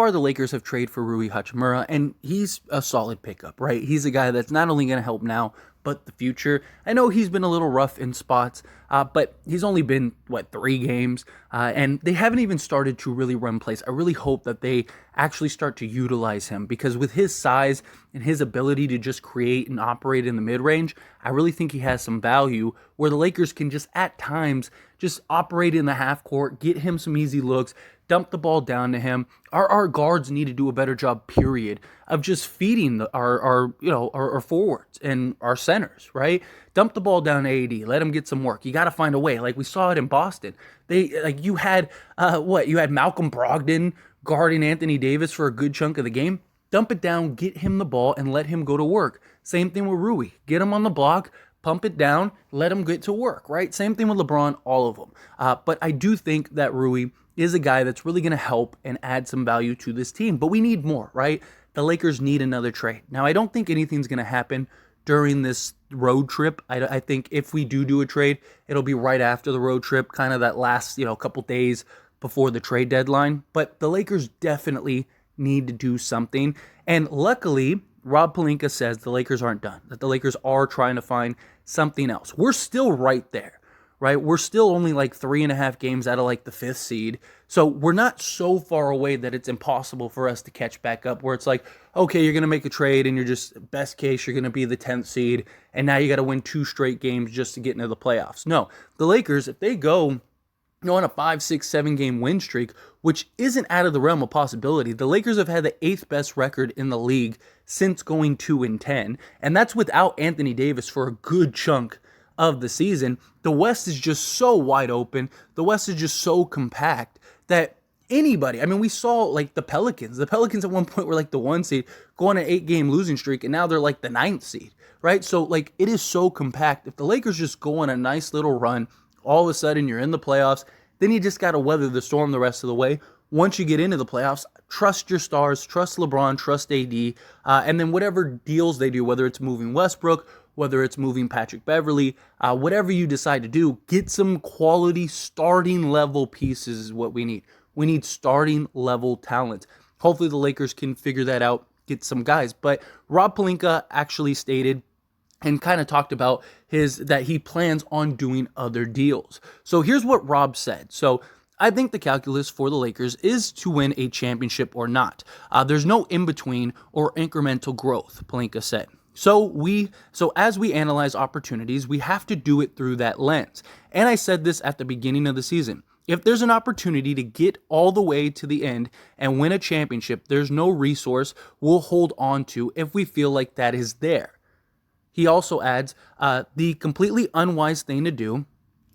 far the Lakers have traded for Rui Hachimura, and he's a solid pickup, right? He's a guy that's not only going to help now, but the future. I know he's been a little rough in spots, but he's only been, 3 games, and they haven't even started to really run plays. I really hope that they actually start to utilize him, because with his size and his ability to just create and operate in the mid-range, I really think he has some value where the Lakers can just at times just operate in the half court, get him some easy looks, dump the ball down to him. Our guards need to do a better job, period, of just feeding our forwards and our centers, right? Dump the ball down to AD, let him get some work. You got to find a way. Like we saw it in Boston. You had Malcolm Brogdon guarding Anthony Davis for a good chunk of the game. Dump it down, get him the ball, and let him go to work. Same thing with Rui. Get him on the block, pump it down, let him get to work, right? Same thing with LeBron, all of them. But I do think that Rui is a guy that's really going to help and add some value to this team. But we need more, right? The Lakers need another trade. Now, I don't think anything's going to happen during this road trip. I think if we do a trade, it'll be right after the road trip, kind of that last, couple days before the trade deadline. But the Lakers definitely need to do something. And luckily, Rob Pelinka says the Lakers aren't done, that the Lakers are trying to find something else. We're still right there, right? We're still only 3.5 games out of the 5th seed. So we're not so far away that it's impossible for us to catch back up, where it's okay, you're going to make a trade and you're just, best case, you're going to be the 10th seed. And now you got to win 2 straight games just to get into the playoffs. No, the Lakers, if they go on a 5, 6, 7 game win streak, which isn't out of the realm of possibility. The Lakers have had the 8th best record in the league since going 2-10, and that's without Anthony Davis for a good chunk of the season. The West is just so wide open. The West is just so compact that anybody, we saw the Pelicans. The Pelicans at one point were the 1 seed, go on an 8-game losing streak, and now they're the 9th seed, right? So it is so compact. If the Lakers just go on a nice little run, all of a sudden you're in the playoffs, then you just got to weather the storm the rest of the way. Once you get into the playoffs, trust your stars, trust LeBron, trust AD, and then whatever deals they do, whether it's moving Westbrook, whether it's moving Patrick Beverley, whatever you decide to do, get some quality starting level pieces is what we need. We need starting level talent. Hopefully the Lakers can figure that out, get some guys. But Rob Pelinka actually stated and kind of talked about that he plans on doing other deals. So here's what Rob said. So I think the calculus for the Lakers is to win a championship or not. There's no in-between or incremental growth, Pelinka said. So as we analyze opportunities, we have to do it through that lens. And I said this at the beginning of the season. If there's an opportunity to get all the way to the end and win a championship, there's no resource we'll hold on to if we feel like that is there. He also adds, the completely unwise thing to do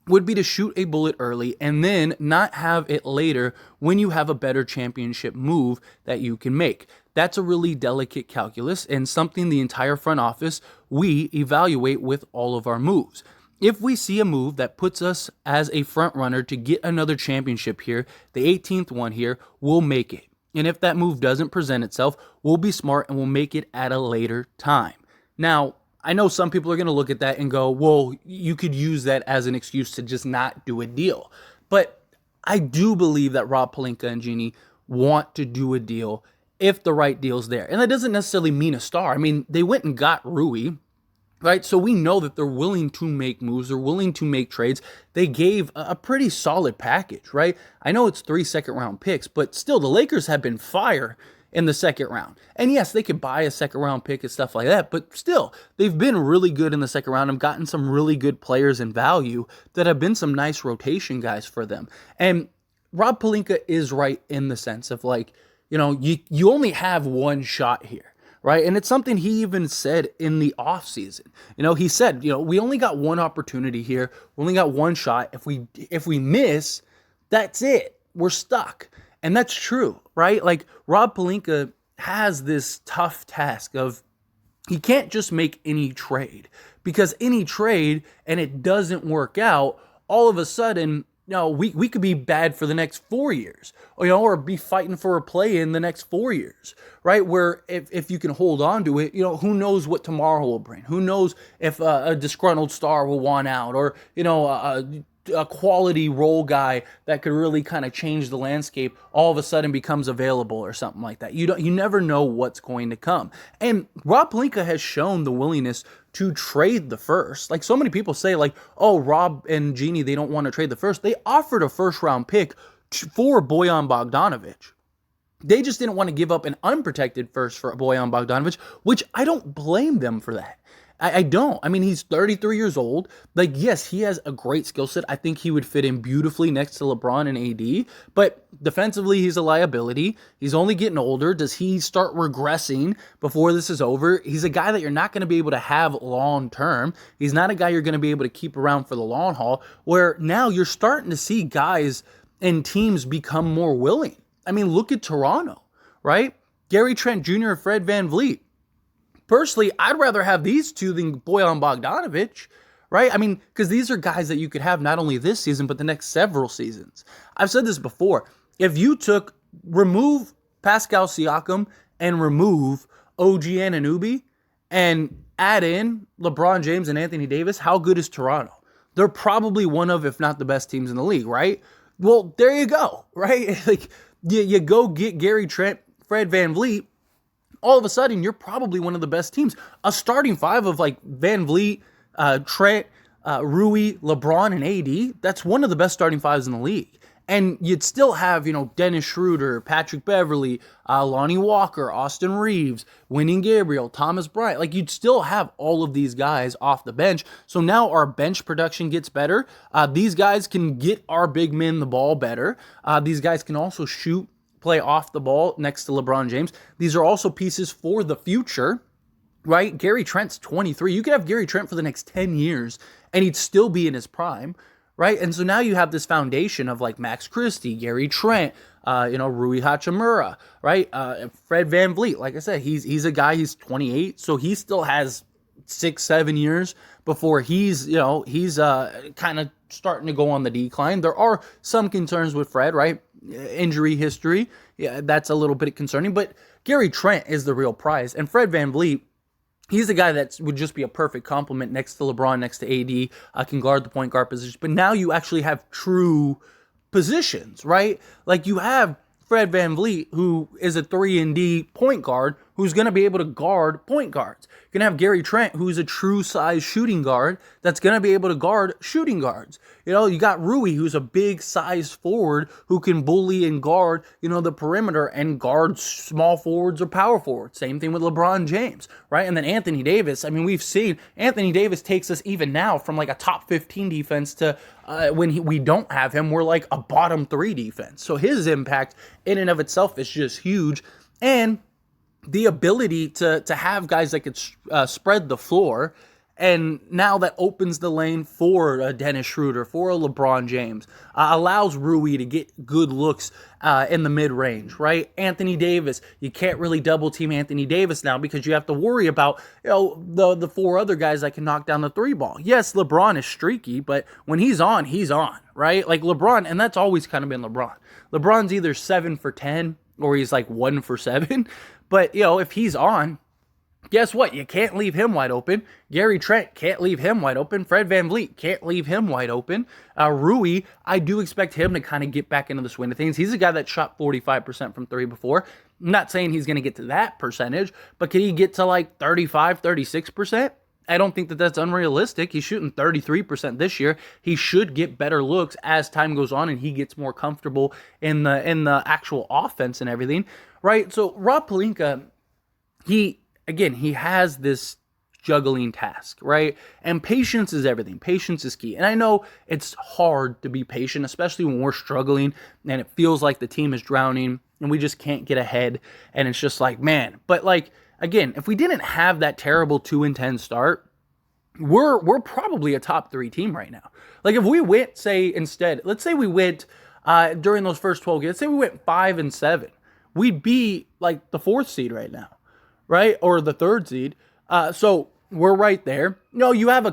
would be to shoot a bullet early and then not have it later when you have a better championship move that you can make. That's a really delicate calculus and something the entire front office, we evaluate with all of our moves. If we see a move that puts us as a front runner to get another championship here, the 18th one here, we'll make it. And if that move doesn't present itself, we'll be smart and we'll make it at a later time. Now, I know some people are going to look at that and go, well, you could use that as an excuse to just not do a deal. But I do believe that Rob Pelinka and Jeannie want to do a deal if the right deal's there. And that doesn't necessarily mean a star. They went and got Rui, right? So we know that they're willing to make moves. They're willing to make trades. They gave a pretty solid package, right? I know it's 3 second-round picks, but still the Lakers have been fire in the second round. And yes, they could buy a second round pick and stuff like that, but still, they've been really good in the second round and gotten some really good players in value that have been some nice rotation guys for them. And Rob Pelinka is right in the sense of you only have one shot here, right? And it's something he even said in the offseason. He said, we only got one opportunity here. We only got one shot. If we miss, that's it. We're stuck. And that's true, right? Rob Pelinka has this tough task of he can't just make any trade, because any trade and it doesn't work out, all of a sudden, we could be bad for the next 4 years, or be fighting for a play in the next 4 years, right? Where if you can hold on to it, who knows what tomorrow will bring? Who knows if a disgruntled star will want out, or a quality role guy that could really kind of change the landscape all of a sudden becomes available or something like that. You never know what's going to come. And Rob Pelinka has shown the willingness to trade the first. Like so many people say like, oh, Rob and Jeannie, they don't want to trade the first. They offered a first round pick for Bojan Bogdanovic. They just didn't want to give up an unprotected first for Bojan Bogdanovic, which I don't blame them for that. I don't. I mean, he's 33 years old. Like, yes, he has a great skill set. I think he would fit in beautifully next to LeBron and AD. But defensively, he's a liability. He's only getting older. Does he start regressing before this is over? He's a guy that you're not going to be able to have long term. He's not a guy you're going to be able to keep around for the long haul, where now you're starting to see guys and teams become more willing. I mean, look at Toronto, right? Gary Trent Jr., Fred VanVleet. Personally, I'd rather have these two than Bojan Bogdanovic, right? I mean, because these are guys that you could have not only this season, but the next several seasons. I've said this before. If you remove Pascal Siakam and remove OG Anunoby and add in LeBron James and Anthony Davis, how good is Toronto? They're probably one of, if not the best teams in the league, right? Well, there you go, right? Like, you go get Gary Trent, Fred VanVleet, all of a sudden, you're probably one of the best teams. A starting five of like VanVleet, Trent, Rui, LeBron, and AD, that's one of the best starting fives in the league. And you'd still have, Dennis Schroeder, Patrick Beverley, Lonnie Walker, Austin Reeves, Wenyen Gabriel, Thomas Bryant. Like, you'd still have all of these guys off the bench. So now our bench production gets better. These guys can get our big men the ball better. These guys can also play off the ball next to LeBron James. These are also pieces for the future, right? Gary Trent's 23. You could have Gary Trent for the next 10 years and he'd still be in his prime, right? And so now you have this foundation of like Max Christie, Gary Trent, Rui Hachimura, right? Fred VanVleet. Like I said, he's a guy, he's 28, so he still has 6-7 years before he's kind of starting to go on the decline. There are some concerns with Fred, right? Injury history, yeah, that's a little bit concerning, but Gary Trent is the real prize. And Fred VanVleet, he's the guy that would just be a perfect complement next to LeBron, next to AD, can guard the point guard position. But now you actually have true positions, right? Like you have Fred VanVleet, who is a 3-and-D point guard, who's going to be able to guard point guards. You're going to have Gary Trent, who's a true size shooting guard that's going to be able to guard shooting guards. You got Rui, who's a big size forward who can bully and guard, the perimeter and guard small forwards or power forwards. Same thing with LeBron James, right? And then Anthony Davis. I mean, we've seen Anthony Davis takes us even now from like a top 15 defense to when we don't have him, we're like a bottom 3 defense. So his impact in and of itself is just huge. And the ability to have guys that could spread the floor, and now that opens the lane for a Dennis Schroeder, for a LeBron James, allows Rui to get good looks in the mid-range, right? Anthony Davis, you can't really double-team Anthony Davis now because you have to worry about the 4 other guys that can knock down the 3 ball. Yes, LeBron is streaky, but when he's on, right? Like LeBron, and that's always kind of been LeBron. LeBron's either 7 for 10 or he's like 1 for 7. But, if he's on, guess what? You can't leave him wide open. Gary Trent can't leave him wide open. Fred VanVleet can't leave him wide open. Rui, I do expect him to kind of get back into the swing of things. He's a guy that shot 45% from 3 before. I'm not saying he's going to get to that percentage, but can he get to like 35, 36%? I don't think that that's unrealistic. He's shooting 33% this year. He should get better looks as time goes on and he gets more comfortable in the actual offense and everything, right? So Rob Pelinka, he has this juggling task, right? And patience is everything. Patience is key. And I know it's hard to be patient, especially when we're struggling and it feels like the team is drowning and we just can't get ahead. And it's just like, man, but like, again, if we didn't have that terrible 2-10 start, we're probably a top 3 team right now. Like if we went, let's say we went during those first 12 games, let's say we went 5-7, we'd be like the 4th seed right now, right? Or the 3rd seed. So we're right there. You have a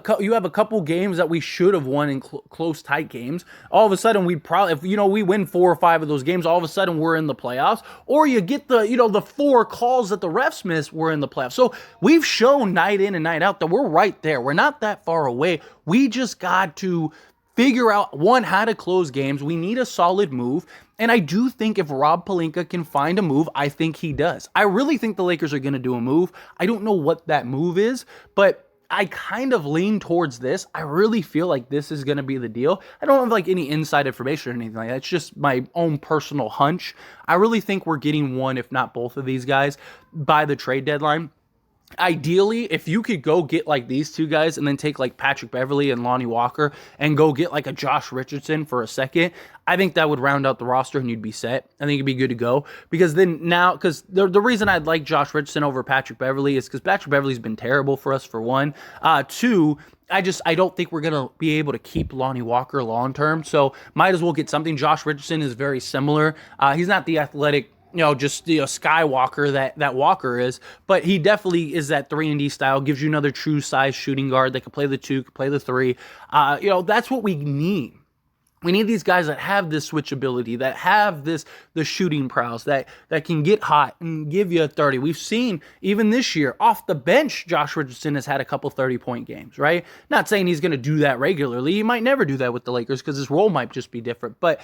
couple games that we should have won in close, tight games. All of a sudden, we'd probably, if we win 4 or 5 of those games, all of a sudden we're in the playoffs. Or you get the 4 calls that the refs miss, we're in the playoffs. So we've shown night in and night out that we're right there. We're not that far away. We just got to figure out, one, how to close games. We need a solid move. And I do think if Rob Pelinka can find a move, I think he does. I really think the Lakers are going to do a move. I don't know what that move is, but I kind of lean towards this. I really feel like this is going to be the deal. I don't have like any inside information or anything like that. It's just my own personal hunch. I really think we're getting one, if not both of these guys by the trade deadline. Ideally, if you could go get like these two guys and then take like Patrick Beverley and Lonnie Walker and go get like a Josh Richardson for a second, I think that would round out the roster and you'd be set. I think it'd be good to go because then now, because the reason I'd like Josh Richardson over Patrick Beverley is because Patrick Beverley's been terrible for us for one. Two, I don't think we're going to be able to keep Lonnie Walker long term. So might as well get something. Josh Richardson is very similar. He's not the athletic, Skywalker that Walker is, but he definitely is that 3-and-D style, gives you another true size shooting guard that can play the 2, can play the 3. That's what we need. We need these guys that have this switchability, that have the shooting prowess, that can get hot and give you a 30. We've seen, even this year, off the bench, Josh Richardson has had a couple 30-point games, right? Not saying he's going to do that regularly. He might never do that with the Lakers because his role might just be different. But,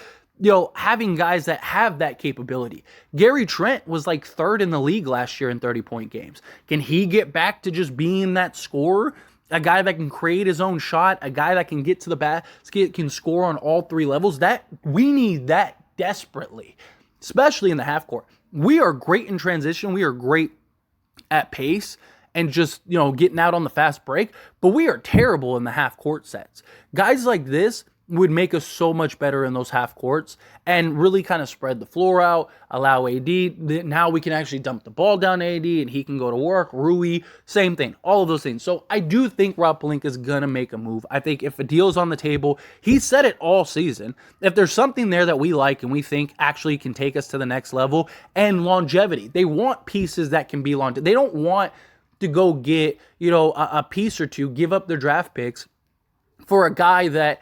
having guys that have that capability. Gary Trent was like 3rd in the league last year in 30-point games. Can he get back to just being that scorer? A guy that can create his own shot, a guy that can get to the basket, can score on all 3 levels. That we need that desperately, especially in the half court. We are great in transition. We are great at pace and just, getting out on the fast break, but we are terrible in the half court sets. Guys like this would make us so much better in those half courts and really kind of spread the floor out, allow AD. Now we can actually dump the ball down to AD and he can go to work. Rui, same thing, all of those things. So I do think Rob Pelinka is going to make a move. I think if a deal is on the table, he said it all season. If there's something there that we like and we think actually can take us to the next level and longevity, they want pieces that can be long. They don't want to go get, a piece or two, give up their draft picks for a guy that,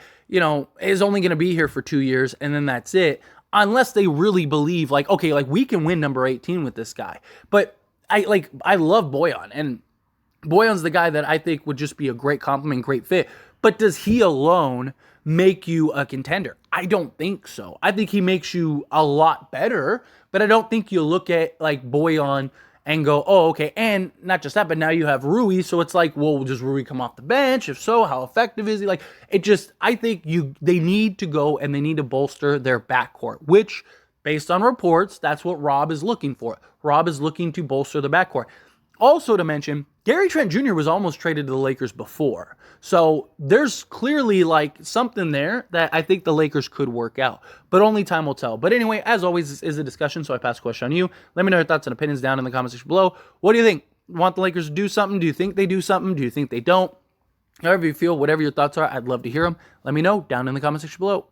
is only going to be here for 2 years and then that's it, unless they really believe we can win number 18 with this guy. But I love Bojan, and Bojan's the guy that I think would just be a great compliment, great fit. But does he alone make you a contender? I don't think so. I think he makes you a lot better, but I don't think you look at Bojan and go, oh, okay, and not just that, but now you have Rui, so it's like, well, does Rui come off the bench? If so, how effective is he? I think they need to go and they need to bolster their backcourt, which, based on reports, that's what Rob is looking for. Rob is looking to bolster the backcourt. Also to mention, Gary Trent Jr. was almost traded to the Lakers before. So there's clearly something there that I think the Lakers could work out. But only time will tell. But anyway, as always, this is a discussion, so I pass the question on you. Let me know your thoughts and opinions down in the comment section below. What do you think? Want the Lakers to do something? Do you think they do something? Do you think they don't? However you feel, whatever your thoughts are, I'd love to hear them. Let me know down in the comment section below.